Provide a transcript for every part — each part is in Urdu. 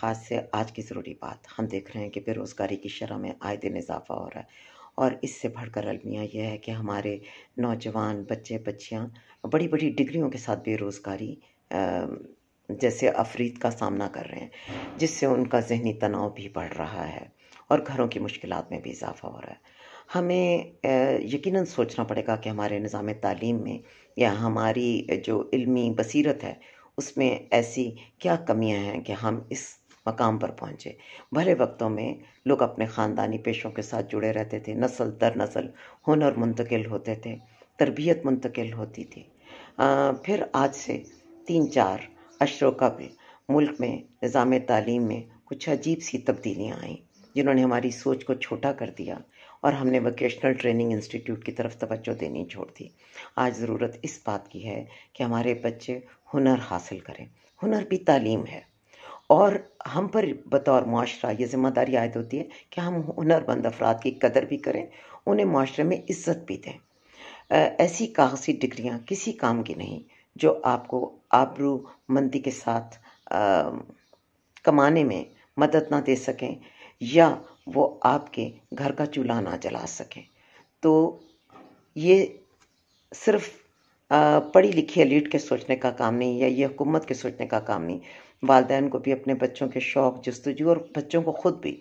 خاص سے آج کی ضروری بات ہم دیکھ رہے ہیں کہ بے روزگاری کی شرح میں آئے دن اضافہ ہو رہا ہے، اور اس سے بڑھ کر المیہ یہ ہے کہ ہمارے نوجوان بچے بچیاں بڑی بڑی ڈگریوں کے ساتھ بے روزگاری جیسے افرید کا سامنا کر رہے ہیں، جس سے ان کا ذہنی تناؤ بھی بڑھ رہا ہے اور گھروں کی مشکلات میں بھی اضافہ ہو رہا ہے۔ ہمیں یقیناً سوچنا پڑے گا کہ ہمارے نظام تعلیم میں یا ہماری جو علمی بصیرت ہے اس میں ایسی کیا کمیاں ہیں کہ ہم اس مقام پر پہنچے۔ بھلے وقتوں میں لوگ اپنے خاندانی پیشوں کے ساتھ جڑے رہتے تھے، نسل در نسل ہنر منتقل ہوتے تھے، تربیت منتقل ہوتی تھی۔ پھر آج سے 3-4 عشروں قبل ملک میں نظام تعلیم میں کچھ عجیب سی تبدیلیاں آئیں جنہوں نے ہماری سوچ کو چھوٹا کر دیا اور ہم نے ووکیشنل ٹریننگ انسٹیٹیوٹ کی طرف توجہ دینی چھوڑ دی۔ آج ضرورت اس بات کی ہے کہ ہمارے بچے ہنر حاصل کریں۔ ہنر بھی تعلیم ہے، اور ہم پر بطور معاشرہ یہ ذمہ داری عائد ہوتی ہے کہ ہم ہنرمند افراد کی قدر بھی کریں، انہیں معاشرے میں عزت بھی دیں۔ ایسی کاغذی ڈگریاں کسی کام کی نہیں جو آپ کو آبرو مندی کے ساتھ کمانے میں مدد نہ دے سکیں یا وہ آپ کے گھر کا چولہا نہ جلا سکیں۔ تو یہ صرف پڑھی لکھی ایلیٹ کے سوچنے کا کام نہیں، یا یہ حکومت کے سوچنے کا کام نہیں۔ والدین کو بھی اپنے بچوں کے شوق جستجو اور بچوں کو خود بھی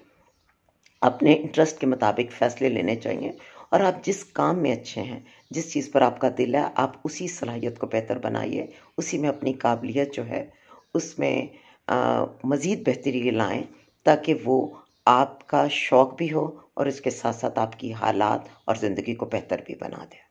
اپنے انٹرسٹ کے مطابق فیصلے لینے چاہیے، اور آپ جس کام میں اچھے ہیں، جس چیز پر آپ کا دل ہے، آپ اسی صلاحیت کو بہتر بنائیے، اسی میں اپنی قابلیت جو ہے اس میں مزید بہتری لائیں، تاکہ وہ آپ کا شوق بھی ہو اور اس کے ساتھ ساتھ آپ کی حالات اور زندگی کو بہتر بھی بنا دے۔